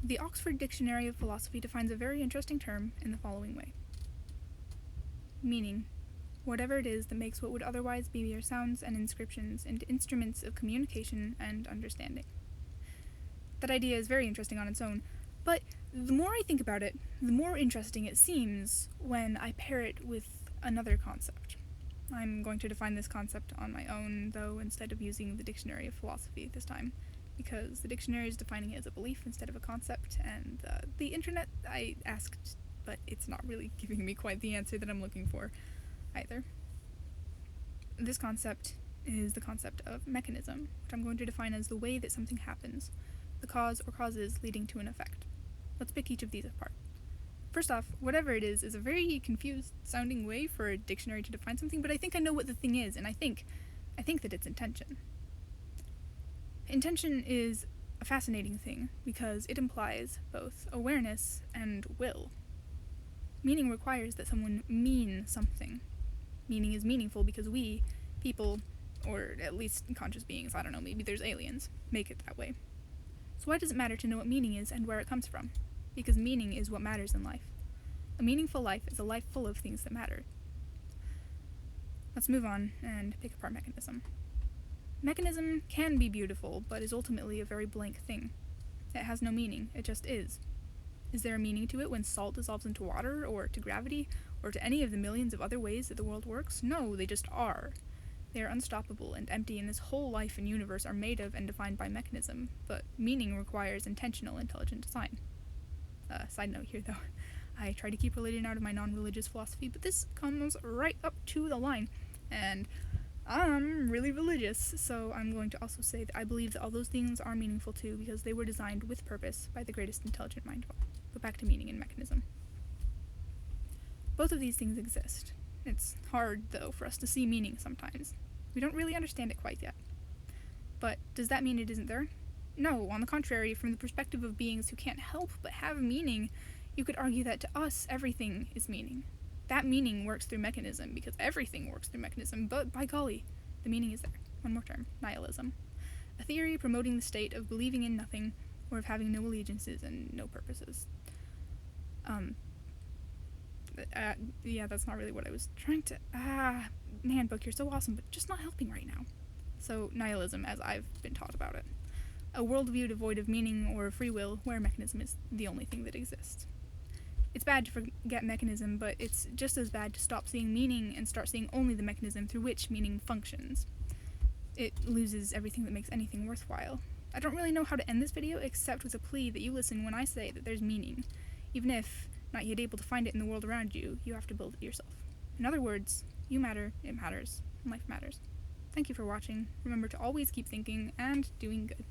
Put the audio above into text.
The Oxford Dictionary of Philosophy defines a very interesting term in the following way. Meaning, whatever it is that makes what would otherwise be mere sounds and inscriptions into instruments of communication and understanding. That idea is very interesting on its own, but the more I think about it, the more interesting it seems when I pair it with another concept. I'm going to define this concept on my own, though, instead of using the Dictionary of Philosophy this time, because the dictionary is defining it as a belief instead of a concept, and the internet, I asked, but it's not really giving me quite the answer that I'm looking for either. This concept is the concept of mechanism, which I'm going to define as the way that something happens, the cause or causes leading to an effect. Let's pick each of these apart. First off, whatever it is a very confused sounding way for a dictionary to define something, but I think I know what the thing is, and I think that it's intention. Intention is a fascinating thing because it implies both awareness and will. Meaning requires that someone mean something. Meaning is meaningful because we, people, or at least conscious beings, I don't know, maybe there's aliens, make it that way. So why does it matter to know what meaning is and where it comes from? Because meaning is what matters in life. A meaningful life is a life full of things that matter. Let's move on and pick apart mechanism. Mechanism can be beautiful, but is ultimately a very blank thing. It has no meaning, it just is. Is there a meaning to it when salt dissolves into water, or to gravity, or to any of the millions of other ways that the world works? No, they just are. They are unstoppable and empty, and this whole life and universe are made of and defined by mechanism, but meaning requires intentional, intelligent design. Side note here, though. I try to keep religion out of my non-religious philosophy, but this comes right up to the line, and I'm really religious, so I'm going to also say that I believe that all those things are meaningful too, because they were designed with purpose by the greatest intelligent mind of all. But back to meaning and mechanism. Both of these things exist. It's hard, though, for us to see meaning sometimes. We don't really understand it quite yet. But does that mean it isn't there? No, on the contrary, from the perspective of beings who can't help but have meaning, you could argue that to us, everything is meaning. That meaning works through mechanism, because everything works through mechanism, but by golly, the meaning is there. One more term, nihilism. A theory promoting the state of believing in nothing, or of having no allegiances and no purposes. Yeah, that's not really what I was trying to... man, book, you're so awesome, but just not helping right now. So, nihilism, as I've been taught about it. A worldview devoid of meaning or free will, where mechanism is the only thing that exists. It's bad to forget mechanism, but it's just as bad to stop seeing meaning and start seeing only the mechanism through which meaning functions. It loses everything that makes anything worthwhile. I don't really know how to end this video except with a plea that you listen when I say that there's meaning. Even if not yet able to find it in the world around you, you have to build it yourself. In other words, you matter, it matters, and life matters. Thank you for watching. Remember to always keep thinking and doing good.